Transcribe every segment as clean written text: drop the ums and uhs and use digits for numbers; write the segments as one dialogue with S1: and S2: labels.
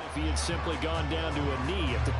S1: if he had simply gone down to a knee at the...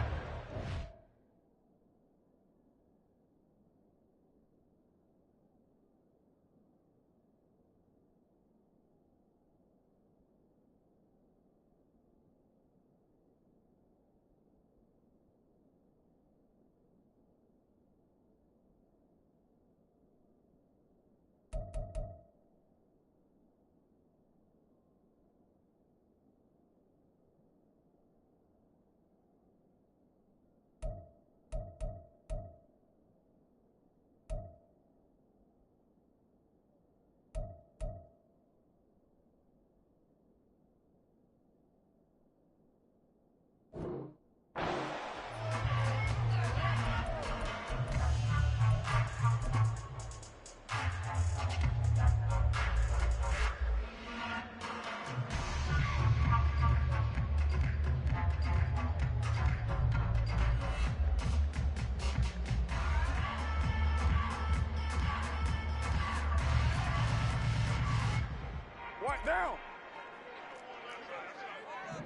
S2: Down.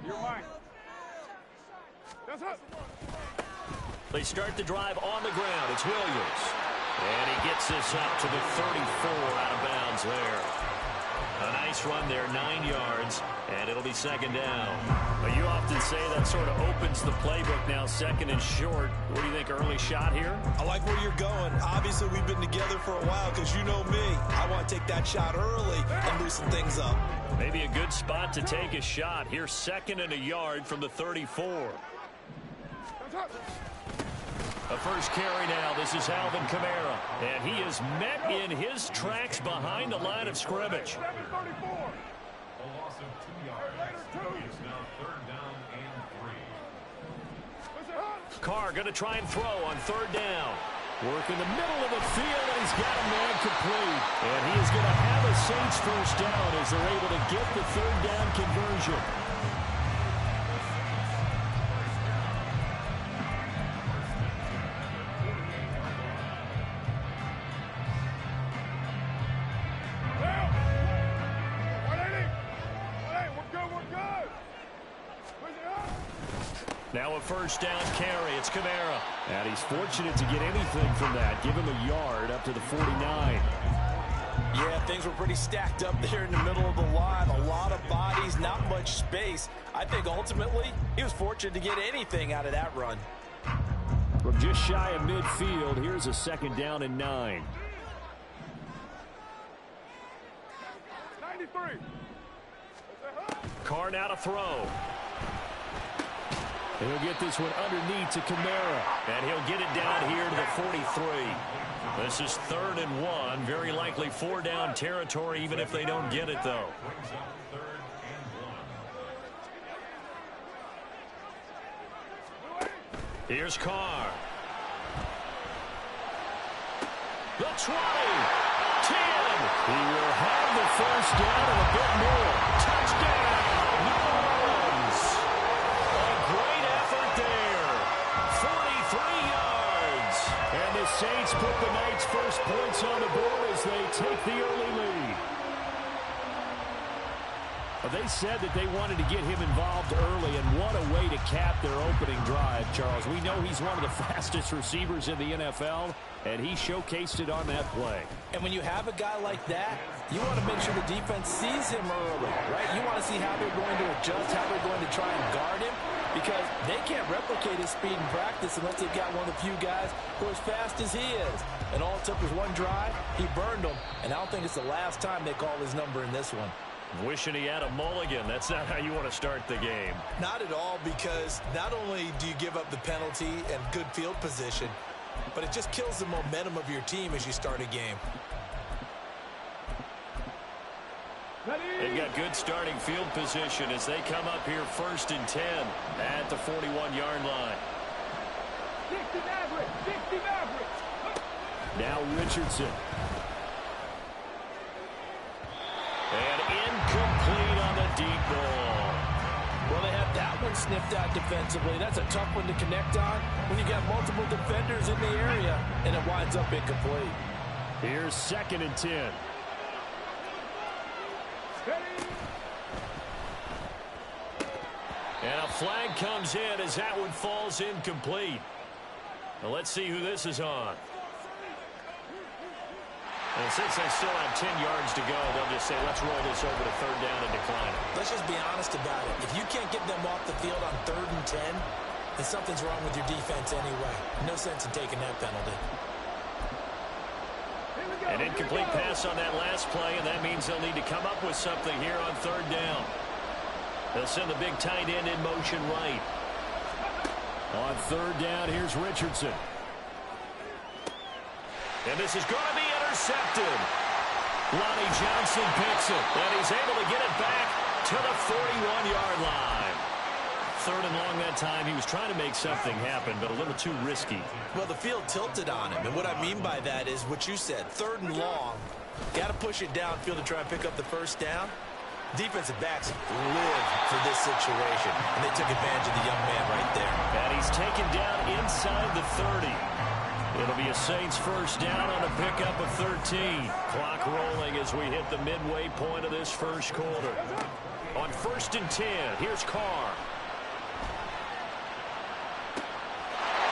S2: You're mine. That's it.
S1: They start the drive on the ground. It's Williams. And he gets this up to the 34 out of bounds there. A nice run there, 9 yards, and it'll be second down. But you often say that sort of opens the playbook now, second and short. What do you think, early shot here?
S3: I like where you're going. Obviously, we've been together for a while because you know me. I want to take that shot early and loosen things up.
S1: Maybe a good spot to take a shot. Here's second and a yard from the 34. A first carry now. This is Alvin Kamara. And he is met in his tracks behind the line of scrimmage.
S4: A loss of 2 yards. It's now third down and 3.
S1: Carr going to try and throw on third down. Work in the middle of the field, and he's got a man complete. And he is going to have a Saints first down as they're able to get the third down conversion. Now a first down carry. It's Kamara. And he's fortunate to get anything from that. Give him a yard up to the 49.
S3: Yeah, things were pretty stacked up there in the middle of the line. A lot of bodies, not much space. I think ultimately he was fortunate to get anything out of that run.
S1: From just shy of midfield, here's a second down and 9.
S2: 93.
S1: Carr now to throw. And he'll get this one underneath to Kamara. And he'll get it down here to the 43. This is 3rd and 1. Very likely 4-down territory, even if they don't get it, though. Here's Carr. The 20. 10. He will have the first down and a bit more. Touchdown, New Orleans. A great effort there. 43 yards. And the Saints put the night's first points on the board as they take the early lead. They said that they wanted to get him involved early, and what a way to cap their opening drive, Charles. We know he's one of the fastest receivers in the NFL, and he showcased it on that play.
S3: And when you have a guy like that, you want to make sure the defense sees him early, right? You want to see how they're going to adjust, how they're going to try and guard him, because they can't replicate his speed in practice unless they've got one of the few guys who are as fast as he is. And all it took was one drive. He burned them, and I don't think it's the last time they call his number in this one.
S1: Wishing he had a mulligan. That's not how you want to start the game.
S3: Not at all, because not only do you give up the penalty and good field position, but it just kills the momentum of your team as you start a game.
S1: They've got good starting field position as they come up here 1st and 10 at the 41-yard line.
S2: 60 Maverick, 60 Maverick.
S1: Now Richardson. And incomplete on the deep ball.
S3: Well, they have that one sniffed out defensively. That's a tough one to connect on when you got multiple defenders in the area, and it winds up incomplete.
S1: Here's 2nd and 10. And a flag comes in as that one falls incomplete. Now let's see who this is on. And since they still have 10 yards to go, they'll just say, let's roll this over to third down and decline it.
S3: Let's just be honest about it. If you can't get them off the field on 3rd and 10, then something's wrong with your defense anyway. No sense in taking that penalty.
S1: An incomplete pass on that last play, and that means they'll need to come up with something here on 3rd down. They'll send the big tight end in motion right. On 3rd down, here's Richardson. And this is going to be intercepted. Lonnie Johnson picks it, and he's able to get it back to the 41-yard line. 3rd and long that time. He was trying to make something happen, but a little too risky.
S3: Well, the field tilted on him, and what I mean by that is what you said. 3rd and long, got to push it downfield to try and pick up the first down. Defensive backs live for this situation, and they took advantage of the young man right there.
S1: And he's taken down inside the 30. It'll be a Saints first down on a pickup of 13. Clock rolling as we hit the midway point of this first quarter. On 1st and 10, here's Carr.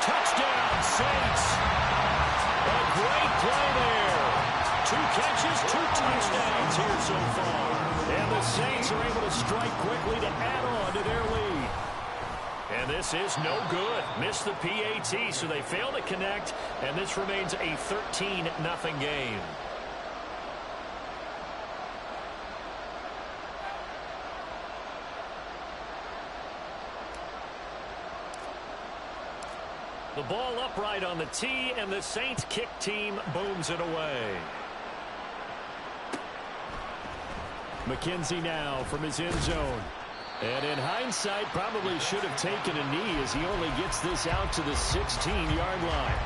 S1: Touchdown, Saints. A great play there. 2 catches, 2 touchdowns here so far. And the Saints are able to strike quickly to add on to their lead. And this is no good. Missed the PAT, so they fail to connect, and this remains a 13-0 game. The ball upright on the tee, and the Saints kick team booms it away. McKenzie now from his end zone. And in hindsight, probably should have taken a knee as he only gets this out to the 16-yard line.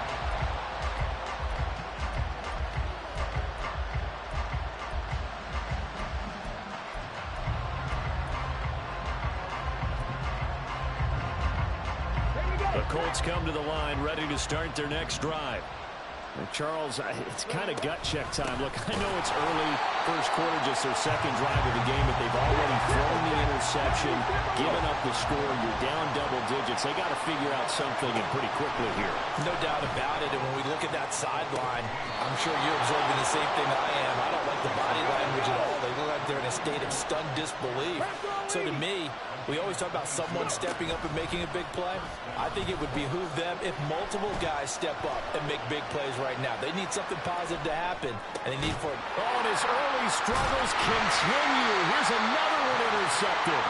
S1: The Colts come to the line, ready to start their next drive. Charles, it's kind of gut check time. Look, I know it's early, first quarter, just their second drive of the game, but they've already thrown the interception, given up the score. You're down double digits. They got to figure out something, and pretty quickly here.
S3: No doubt about it, and when we look at that sideline, I'm sure you're observing the same thing I am. I don't like the body language at all. They look like they're in a state of stunned disbelief. So to me, we always talk about someone stepping up and making a big play. I think it would behoove them if multiple guys step up and make big plays right now. They need something positive to happen, and they need for it.
S1: Oh, and his early struggles continue. Here's another one intercepted.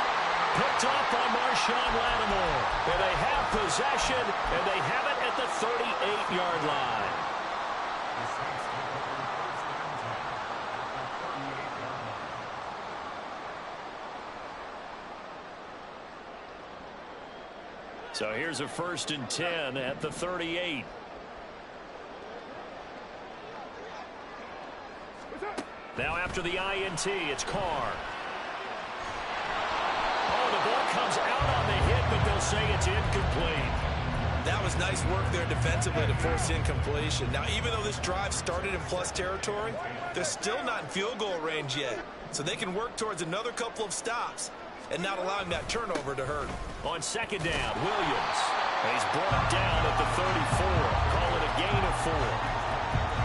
S1: Picked off by Marshawn Lattimore. And they have possession, and they have it at the 38-yard line. So here's a 1st and 10 at the 38. Now after the INT, it's Carr. Oh, the ball comes out on the hit, but they'll say it's incomplete.
S3: That was nice work there defensively to force incompletion. Now, even though this drive started in plus territory, they're still not in field goal range yet. So they can work towards another couple of stops and not allowing that turnover to hurt.
S1: On 2nd down, Williams. He's brought down at the 34. Call it a gain of 4.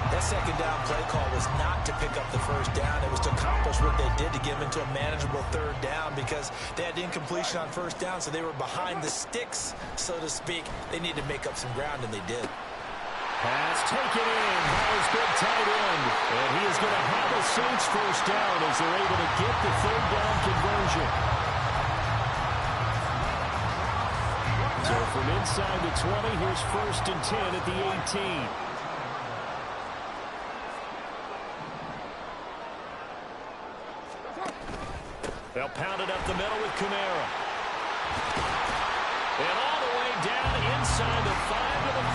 S3: That 2nd down play call was not to pick up the first down. It was to accomplish what they did to get them into a manageable 3rd down because they had incompletion on 1st down, so they were behind the sticks, so to speak. They needed to make up some ground, and they did.
S1: Pass taken in. Howard's big tight end. And he is going to have a Saints first down as they're able to get the 3rd down conversion. So from inside the 20, here's 1st and 10 at the 18. They'll pound it up the middle with Kamara. And all the way down inside the 5 to the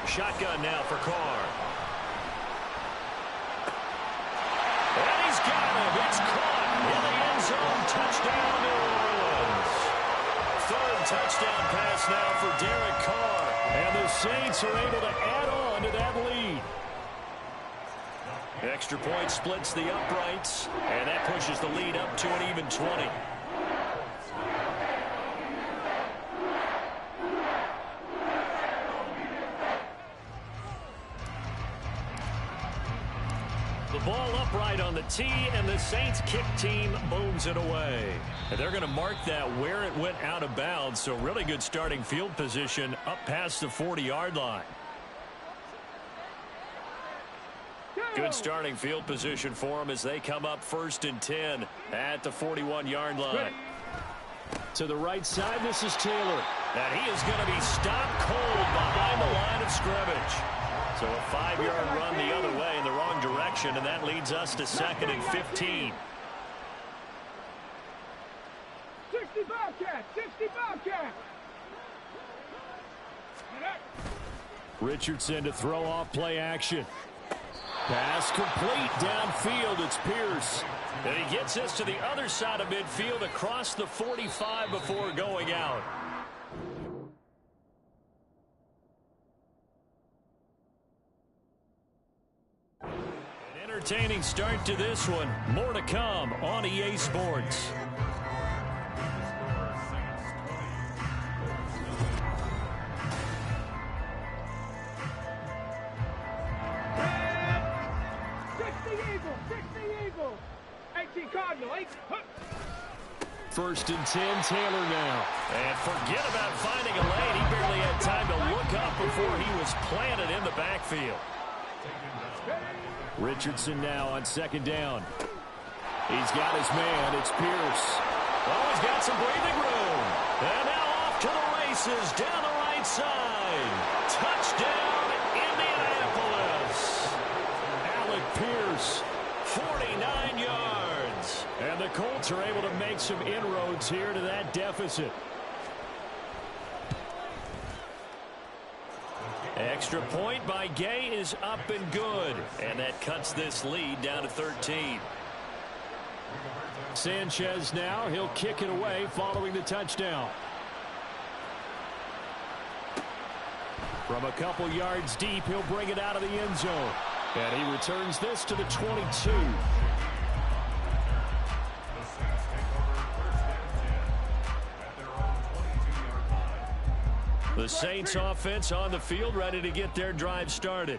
S1: 4. Shotgun now for Carr. And he's got him. It's caught in the end zone. Touchdown, New Orleans. 3rd touchdown pass now for Derek Carr. And the Saints are able to add on to that lead. Extra point splits the uprights, and that pushes the lead up to an even 20. The ball upright on the tee, and the Saints kick team booms it away. And they're going to mark that where it went out of bounds, so really good starting field position up past the 40-yard line. Good starting field position for them as they come up 1st and 10 at the 41-yard line. To the right side, this is Taylor. And he is going to be stopped cold behind the line of scrimmage. So a 5-yard run the other way in the wrong direction, and that leads us to 2nd and 15.
S2: 60 Bobcat! 60 Bobcat!
S1: Richardson to throw off play action. Pass complete downfield. It's Pierce. And he gets us to the other side of midfield across the 45 before going out. An entertaining start to this one. More to come on EA Sports.
S2: Cardinal,
S1: 1st and 10, Taylor now. And forget about finding a lane. He barely had time to look up before he was planted in the backfield. Richardson now on 2nd down. He's got his man. It's Pierce. Oh, he's got some breathing room. And now off to the races down the right side. Touchdown, Indianapolis. Alec Pierce, 49 yards. And the Colts are able to make some inroads here to that deficit. Extra point by Gay is up and good. And that cuts this lead down to 13. Sanchez now. He'll kick it away following the touchdown. From a couple yards deep, he'll bring it out of the end zone. And he returns this to the 22. The Saints offense on the field, ready to get their drive started.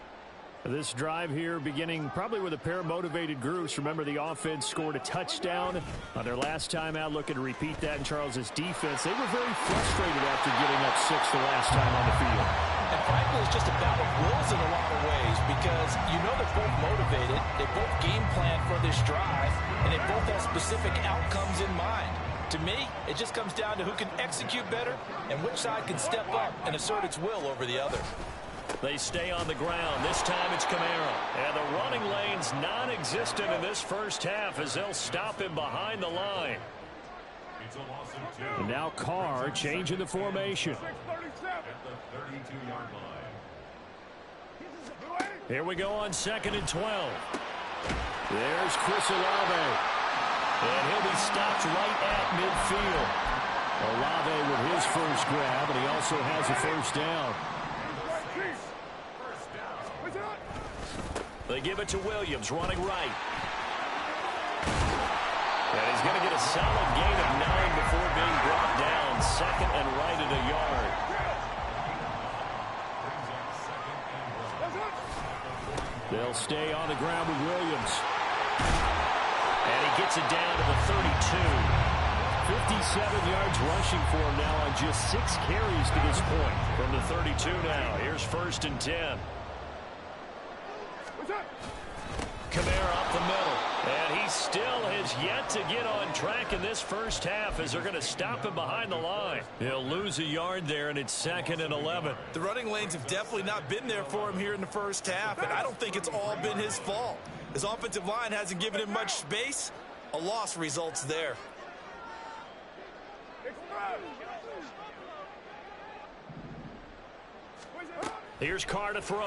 S1: This drive here beginning probably with a pair of motivated groups. Remember, the offense scored a touchdown on their last time out, looking to repeat that in Charles's defense. They were very frustrated after giving up 6 the last time on the field.
S3: And frankly, it's just a battle of wills in a lot of ways because you know they're both motivated. They both game plan for this drive, and they both have specific outcomes in mind. To me, it just comes down to who can execute better and which side can step up and assert its will over the other.
S1: They stay on the ground. This time it's Camara. And the running lane's non-existent in this first half as they'll stop him behind the line. And now Carr changing the formation. Here we go on 2nd and 12. There's Chris Olave. And he'll be stopped right at midfield. Olave with his first grab, and he also has a first down. They give it to Williams, running right. And he's going to get a solid gain of 9 before being brought down. 2nd and right at a yard. They'll stay on the ground with Williams. And he gets it down to the 32. 57 yards rushing for him now on just 6 carries to this point. From the 32 now, here's 1st and 10. Camara up the middle. And he still has yet to get on track in this first half as they're going to stop him behind the line. He'll lose a yard there, and it's 2nd and 11.
S3: The running lanes have definitely not been there for him here in the first half, and I don't think it's all been his fault. His offensive line hasn't given him much space. A loss results there.
S1: Here's Carr to throw.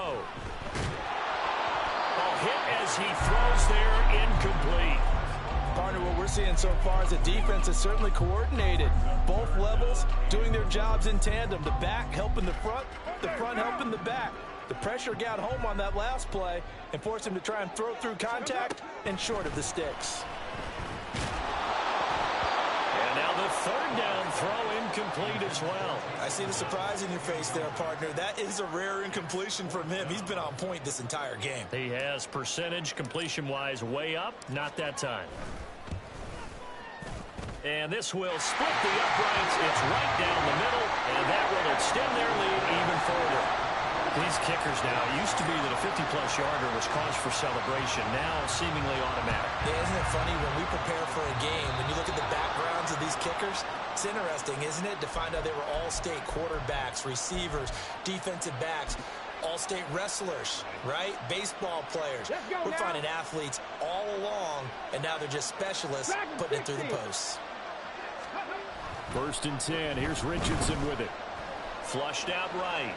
S1: A hit as he throws there, incomplete.
S3: Partner, what we're seeing so far is the defense is certainly coordinated. Both levels doing their jobs in tandem. The back helping the front helping the back. The pressure got home on that last play and forced him to try and throw through contact and short of the sticks.
S1: And now the third down throw incomplete as well.
S3: I see the surprise in your face there, partner. That is a rare incompletion from him. He's been on point this entire game.
S1: He has percentage completion-wise way up. Not that time. And this will split the uprights. It's right down the middle, and that will extend their lead even further. These kickers now, it used to be that a 50-plus yarder was cause for celebration. Now seemingly automatic.
S3: Yeah, isn't it funny when we prepare for a game, when you look at the backgrounds of these kickers, it's interesting, isn't it, to find out they were all-state quarterbacks, receivers, defensive backs, all-state wrestlers, right? Baseball players. We're finding athletes all along, and now they're just specialists putting it through the posts.
S1: 1st and 10. Here's Richardson with it. Flushed out right.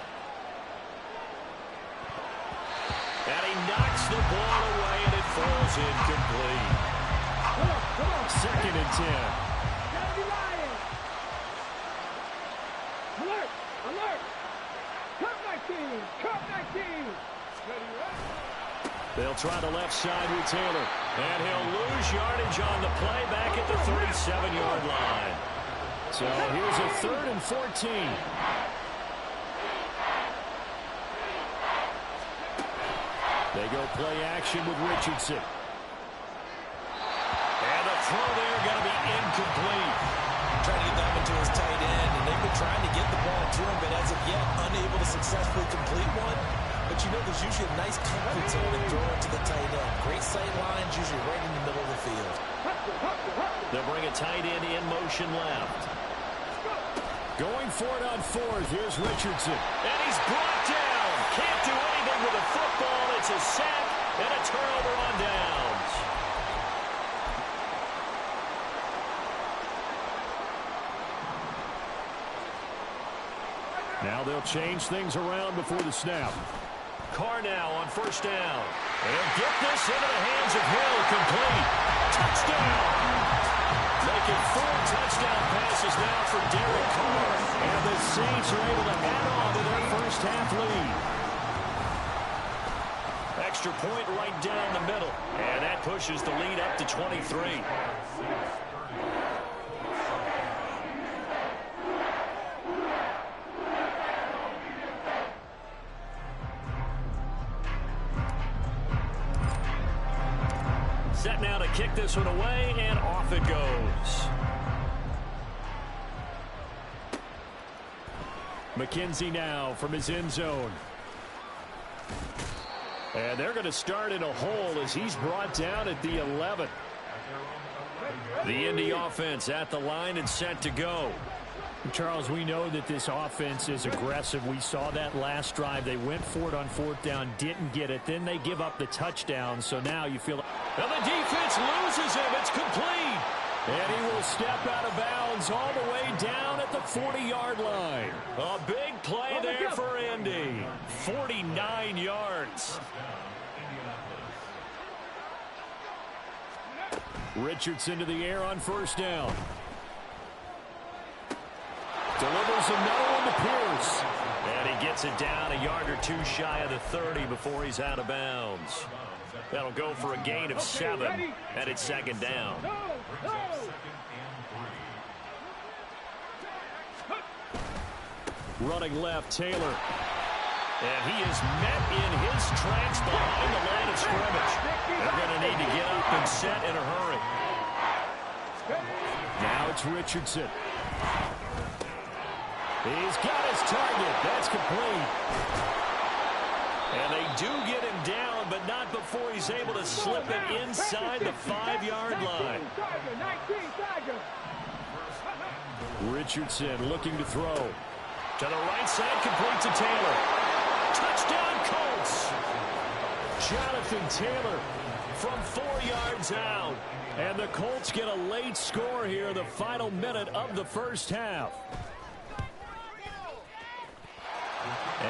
S1: And he knocks the ball away, and it falls incomplete. 2nd and 10.
S2: Alert! Alert! Cut 19! Cut 19!
S1: They'll try the left side with Taylor. And he'll lose yardage on the play back at the 37-yard line. So here's a 3rd and 14. They go play action with Richardson. And the throw there going to be incomplete.
S3: Trying to get that one to his tight end, and they've been trying to get the ball to him, but as of yet, unable to successfully complete one. But you know, there's usually a nice comfort zone and throw it to the tight end. Great sight lines, usually right in the middle of the field.
S1: They'll bring a tight end in motion left. Going for it on 4th. Here's Richardson. And he's brought down. Can't do anything with a football. It's a sack and a turnover on downs. Now they'll change things around before the snap. Carr now on 1st down. And get this into the hands of Hill. Complete. Touchdown. Making 4 touchdown passes now for Derek Carr. And the Saints are able to add on to their first half lead. Extra point right down the middle. And that pushes the lead up to 23. Set now to kick this one away, and off it goes. McKenzie now from his end zone. And they're going to start in a hole as he's brought down at the 11. The Indy offense at the line and set to go.
S5: Charles, we know that this offense is aggressive. We saw that last drive. They went for it on 4th down, didn't get it. Then they give up the touchdown. So now you feel...
S1: And the defense loses him. It's complete.
S5: And he will step out of bounds all the way down at the 40-yard line.
S1: A big play there for Indy. 49 yards.
S5: Richardson to the air on 1st down. Delivers another one to Pierce.
S1: And he gets it down a yard or 2 shy of the 30 before he's out of bounds. That'll go for a gain of 7, and it's 2nd down. Running left, Taylor. And he is met in his tracks behind the line of scrimmage. They're going to need to get up and set in a hurry.
S5: Now it's Richardson.
S1: He's got his target. That's complete. And they do get him down, but not before he's able to slip it inside the 5-yard line.
S5: Richardson looking to throw.
S1: To the right side, complete to Taylor. Touchdown, Colts. Jonathan Taylor from 4 yards out. And the Colts get a late score here, the final minute of the first half.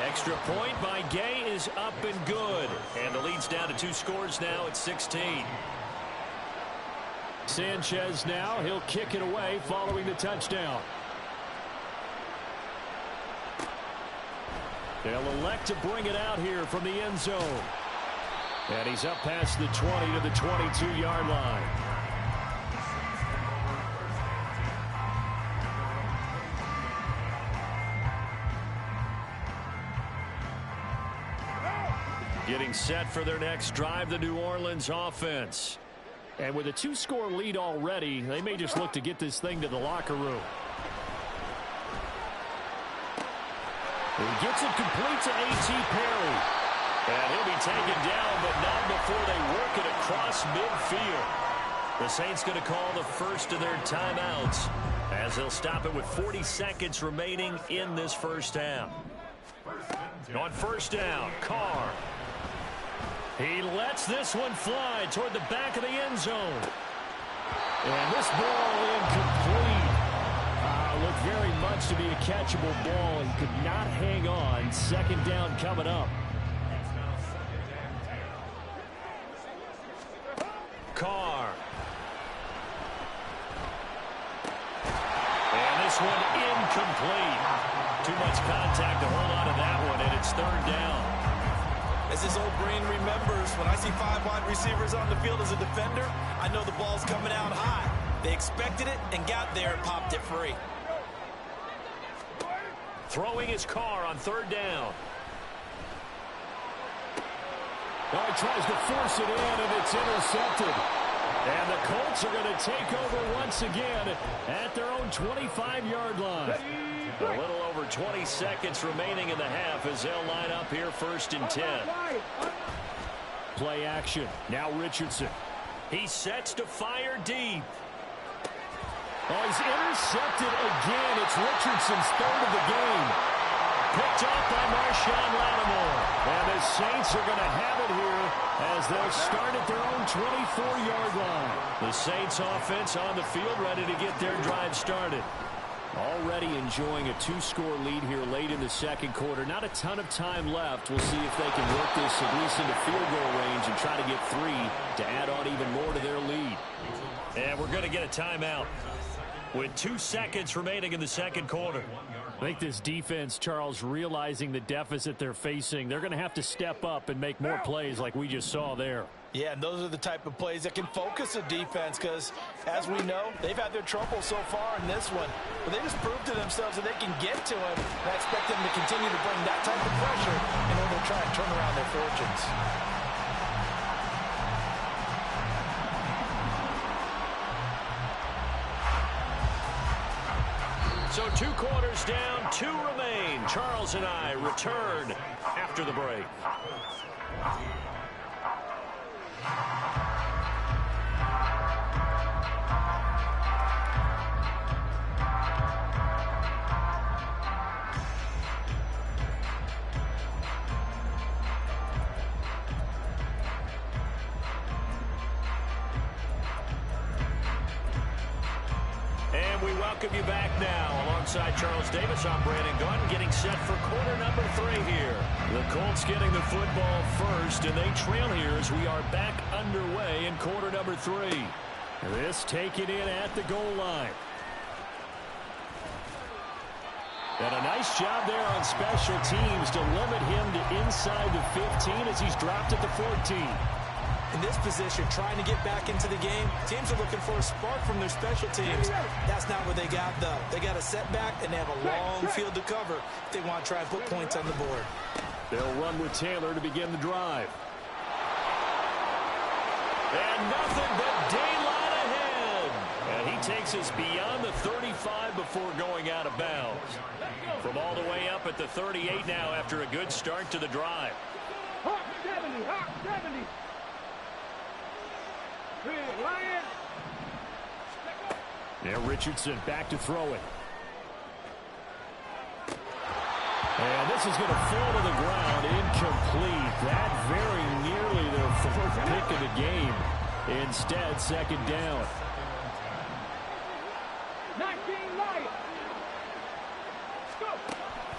S1: Extra point by Gay is up and good. And the lead's down to 2 scores now at 16.
S5: Sanchez now, he'll kick it away following the touchdown. They'll elect to bring it out here from the end zone. And he's up past the 20 to the 22-yard line. Getting set for their next drive, the New Orleans offense. And with a 2-score lead already, they may just look to get this thing to the locker room. He gets it complete to A.T. Perry. And he'll be taken down, but not before they work it across midfield. The Saints going to call the first of their timeouts as they'll stop it with 40 seconds remaining in this first half. On first down, Carr. He lets this one fly toward the back of the end zone. And this ball incomplete. Looked very much to be a catchable ball. He could not hang on. Second down coming up. Carr. And this one incomplete. Too much contact to hold on to that one, and it's third down.
S3: As this old brain remembers, when I see 5 wide receivers on the field as a defender, I know the ball's coming out high. They expected it and got there and popped it free.
S5: Throwing his Carr on third down. Oh, he tries to force it in, and it's intercepted. And the Colts are going to take over once again at their own 25-yard line. A little over 20 seconds remaining in the half as they'll line up here first and 10. Play action. Now Richardson. He sets to fire deep. Oh, he's intercepted again. It's Richardson's third of the game. Picked off by Marshawn Lattimore. And the Saints are going to have it here as they'll start at their own 24-yard line. The Saints offense on the field ready to get their drive started. Already enjoying a 2-score lead here late in the second quarter. Not a ton of time left. We'll see if they can work this at least into field goal range and try to get 3 to add on even more to their lead. And we're going to get a timeout with 2 seconds remaining in the second quarter. I think this defense, Charles, realizing the deficit they're facing, they're going to have to step up and make more plays like we just saw there.
S3: Yeah, and those are the type of plays that can focus a defense because, as we know, they've had their trouble so far in this one. But they just proved to themselves that they can get to him. And I expect them to continue to bring that type of pressure in order to try and turn around their fortunes.
S1: So 2 quarters down, 2 remain. Charles and I return after the break. We welcome you back now. Alongside Charles Davis, I'm Brandon Gunn, getting set for quarter number 3 here. The Colts getting the football first, and they trail here as we are back underway in quarter number 3. This taken in at the goal line. And a nice job there on special teams to limit him to inside the 15 as he's dropped at the 14.
S3: In this position, trying to get back into the game, teams are looking for a spark from their special teams. That's not what they got, though. They got a setback, and they have a long field to cover if they want to try and put points on the board.
S5: They'll run with Taylor to begin the drive. And nothing but daylight ahead. And he takes us beyond the 35 before going out of bounds. From all the way up at the 38 now after a good start to the drive.
S2: Hawk 70, Hawk 70.
S5: Now Richardson back to throw it. And this is going to fall to the ground, incomplete. That very nearly their 4th pick of the game. Instead, second down.
S2: 19 Lions. Go.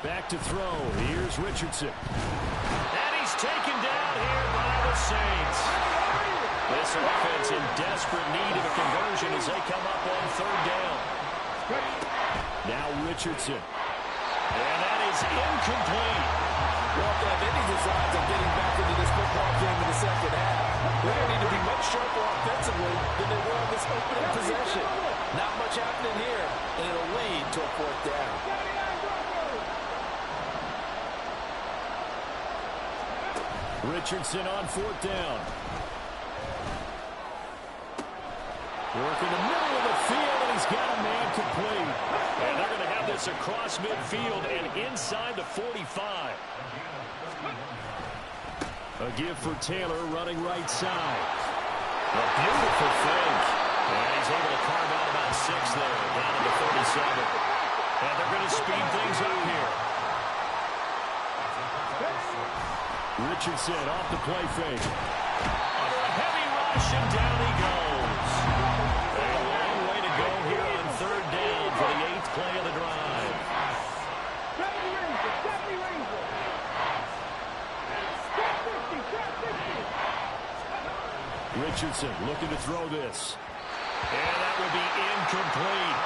S5: Back to throw. Here's Richardson. And he's taken down here by the Saints. This offense in desperate need of a conversion as they come up on third down. Now Richardson. And that
S1: is incomplete.
S3: Well, if they have any designs of getting back into this football game in the second half, they're going to need to be much sharper offensively than they were on this opening possession. Not much happening here, and it'll lead to a fourth down.
S5: Richardson on fourth down. Working the middle of the field, and he's got a man complete. And they're going to have this across midfield and inside the 45. A give for Taylor running right side.
S1: A beautiful fake. And he's able to carve out about 6 there, down to the 37. And they're going to speed things up here.
S5: Richardson off the play fake.
S1: Under a heavy rush, and down he goes. A long way to go here on third down for the 8th play of the drive.
S5: Richardson looking to throw this.
S1: And that would be incomplete.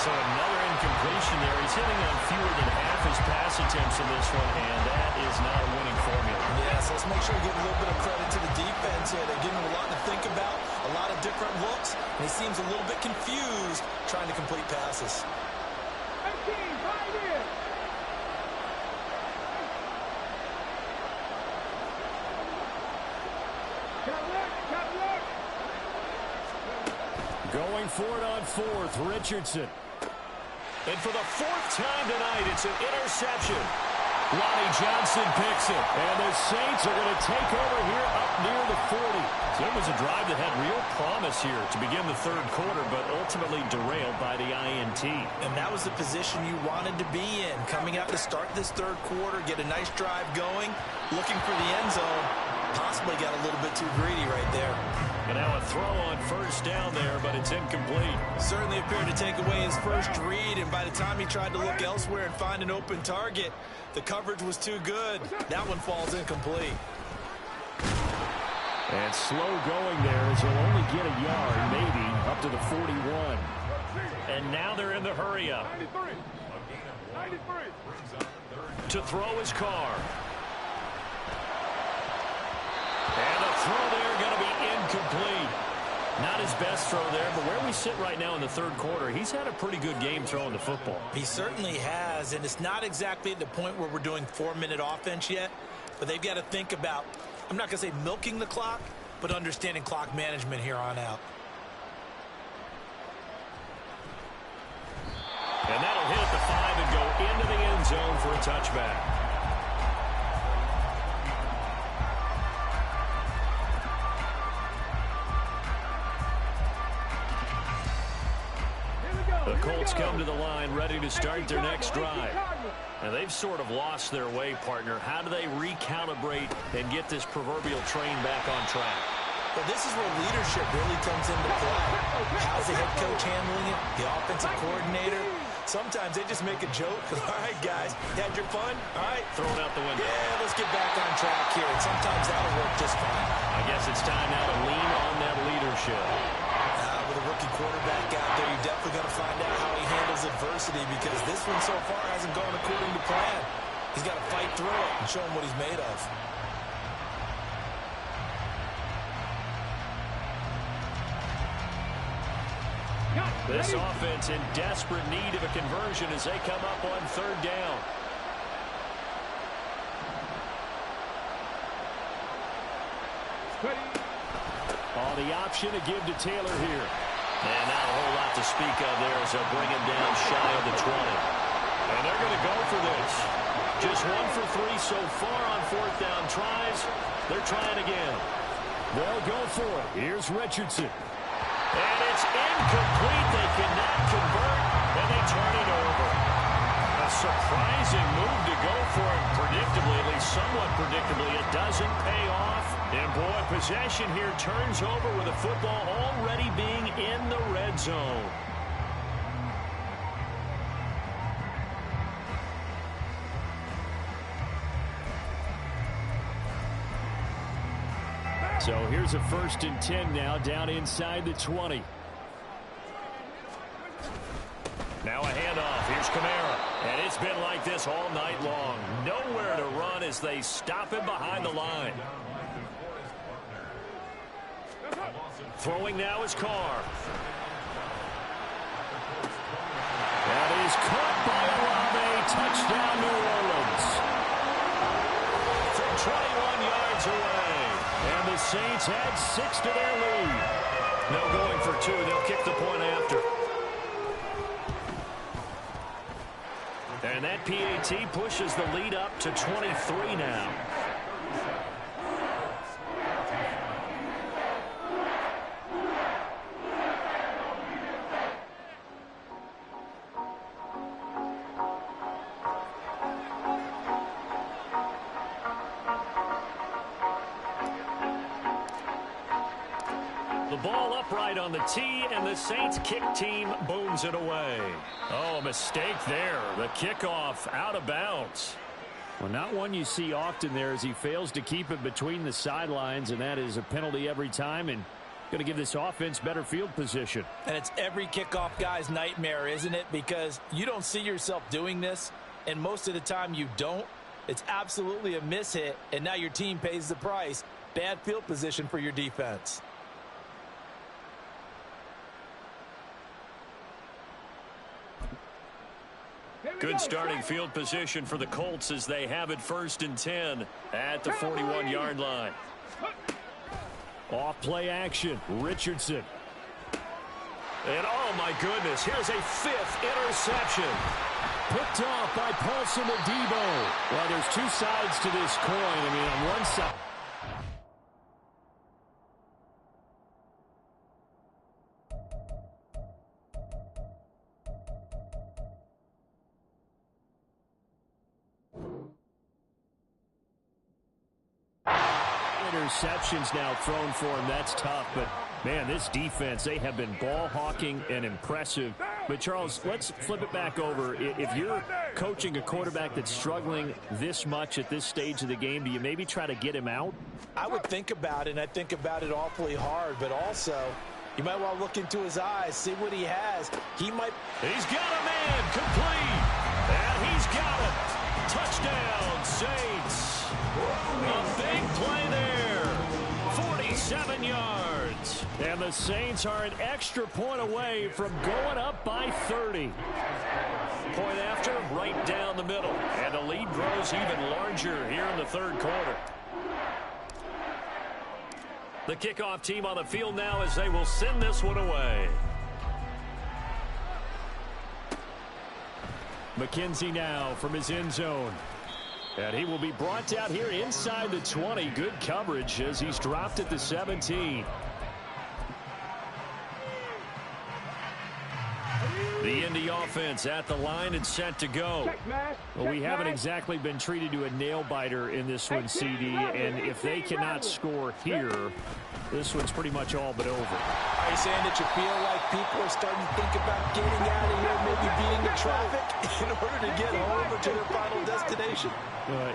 S1: So another incompletion there. He's hitting on fewer than half his pass attempts in this one, and that is not a winning formula.
S3: Yes, let's make sure we give a little bit of credit to the defense here. They're giving him a lot to think about, a lot of different looks, and he seems a little bit confused trying to complete passes.
S5: Going for it on fourth, Richardson.
S1: And for the 4th time tonight, it's an interception. Lonnie Johnson picks it.
S5: And the Saints are going to take over here up near the 40.
S1: So it was a drive that had real promise here to begin the third quarter, but ultimately derailed by the INT.
S3: And that was the position you wanted to be in. Coming out to start this third quarter, get a nice drive going, looking for the end zone. Possibly got a little bit too greedy right there.
S1: And now a throw on first down there, but it's incomplete.
S3: Certainly appeared to take away his first read, and by the time he tried to look elsewhere and find an open target, the coverage was too good. That one falls incomplete.
S5: And slow going there as he'll only get a yard, maybe, up to the 41.
S1: And now they're in the hurry-up.
S2: 93.
S1: To throw his car. And the throw there going to be incomplete. Not his best throw there, but where we sit right now in the third quarter, he's had a pretty good game throwing the football.
S3: He certainly has, and it's not exactly at the point where we're doing 4-minute offense yet, but they've got to think about, I'm not going to say milking the clock, but understanding clock management here on out.
S1: And that'll hit at the 5 and go into the end zone for a touchback. The Colts come to the line ready to start their next drive. And they've sort of lost their way, partner. How do they recalibrate and get this proverbial train back on track?
S3: Well, this is where leadership really comes into play. How's the head coach handling it? The offensive coordinator? Sometimes they just make a joke. All right, guys, you had your fun? All right.
S1: Throw it out the window.
S3: Yeah, let's get back on track here. And sometimes that'll work just fine.
S1: I guess it's time now to lean on that leadership.
S3: With a rookie quarterback out there, you definitely got to find out how he handles adversity, because this one so far hasn't gone according to plan. He's got to fight through it and show him what he's made of.
S1: This offense in desperate need of a conversion as they come up on third down.
S5: On the option to give to Taylor here.
S1: And not a whole lot to speak of there as they'll bring him down shy of the 20. And they're going to go for this. Just 1 for 3 so far on fourth down tries. They're trying again.
S5: They'll go for it. Here's Richardson.
S1: And it's incomplete. They cannot convert, and they turn it over. A surprising move to go for it. Predictably, at least somewhat predictably, it doesn't pay off. And boy, possession here turns over with the football already being in the red zone.
S5: So here's a 1st and 10 now, down inside the 20.
S1: Now a handoff. Here's Kamara. And it's been like this all night long. Nowhere to run as they stop him behind the line. Throwing now is Carr. That is caught by Olave. Touchdown, New Orleans. From 21 yards away. And the Saints add 6 to their lead. No going for 2. They'll kick the point after. And that PAT pushes the lead up to 23 now. The ball upright on the tee, and the Saints kick team booms it away. Oh, a mistake there. The kickoff out of bounds.
S5: Well, not one you see often there as he fails to keep it between the sidelines, and that is a penalty every time, and going to give this offense better field position.
S3: And it's every kickoff guy's nightmare, isn't it? Because you don't see yourself doing this, and most of the time you don't. It's absolutely a mishit, and now your team pays the price. Bad field position for your defense.
S1: Good starting field position for the Colts as they have it 1st and 10 at the 41-yard line.
S5: Off play action. Richardson.
S1: And oh my goodness, here's a 5th interception.
S5: Picked off by Paulson Adebo. Well, there's 2 sides to this coin. I mean, on one side. Interceptions now thrown for him. That's tough, but man, this defense, they have been ball hawking and impressive. But Charles, let's flip it back over. If you're coaching a quarterback that's struggling this much at this stage of the game, do you maybe try to get him out?
S3: I would think about it, and I think about it awfully hard, but also you might want to look into his eyes, see what he has. He's
S1: got a man complete, and he's got it. Touchdown, Saints. A big play there. 47 yards.
S5: And the Saints are an extra point away from going up by 30.
S1: Point after, right down the middle. And the lead grows even larger here in the 3rd quarter. The kickoff team on the field now as they will send this one away.
S5: McKenzie now from his end zone. And he will be brought down here inside the 20. Good coverage as he's dropped at the 17.
S1: The Indy offense at the line and set to go.
S5: Well, we haven't exactly been treated to a nail-biter in this one, CD. And if they cannot score here, this one's pretty much all but over.
S3: Are you saying that you feel like people are starting to think about getting out of here, maybe beating the traffic in order to get home or to their final destination?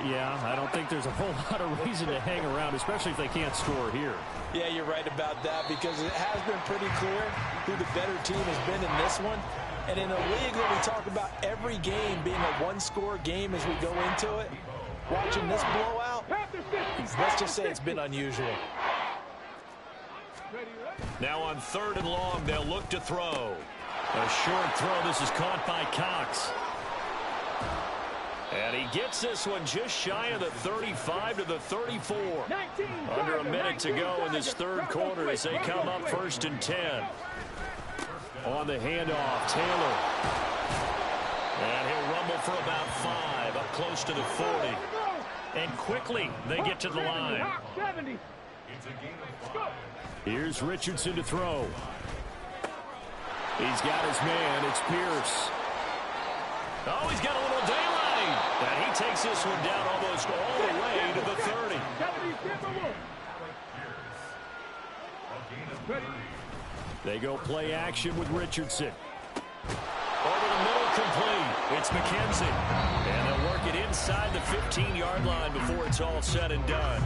S5: Yeah, I don't think there's a whole lot of reason to hang around, especially if they can't score here.
S3: Yeah, you're right about that because it has been pretty clear who the better team has been in this one. And in a league where we talk about every game being a one-score game as we go into it, watching this blowout, let's just say it's been unusual.
S1: Now on 3rd and long, they'll look to throw. A short throw. This is caught by Cox. And he gets this one just shy of the 35 to the 34. Under a minute to go in this 3rd quarter as they come up 1st and 10. On the handoff, Taylor. And he'll rumble for about 5, up close to the 40. And quickly, they get to the line.
S5: Here's Richardson to throw. He's got his man. It's Pierce.
S1: Oh, he's got a little daylight. And he takes this one down almost all the way to the 30.
S5: They go play action with Richardson.
S1: Over the middle, complete. It's McKenzie. And they'll work it inside the 15-yard line before it's all said and done.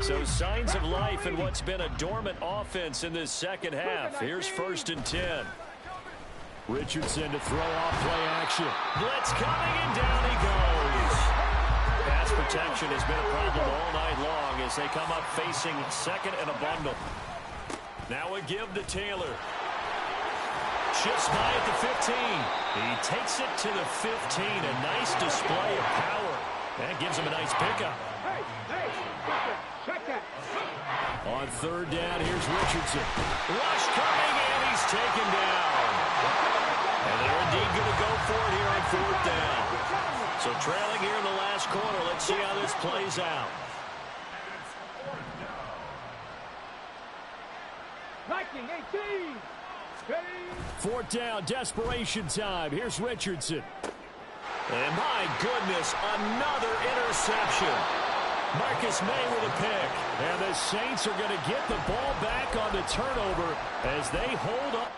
S5: So signs of life in what's been a dormant offense in this second half. Here's 1st and 10. Richardson to throw off play action. Blitz coming, and down he goes. Pass protection has been a problem all night long as they come up facing 2nd and a bundle. Now a give to Taylor. Shifts by at the 15. He takes it to the 15. A nice display of power. That gives him a nice pickup.
S2: Hey, check that.
S5: On 3rd down, here's Richardson. Rush coming, and he's taken down. And they're indeed going to go for it here on 4th down. So trailing here in the last quarter. Let's see how this plays out.
S2: 19-18.
S5: 4th down, desperation time. Here's Richardson. And my goodness, another interception. Marcus May with a pick. And the Saints are going to get the ball back on the turnover as they hold up.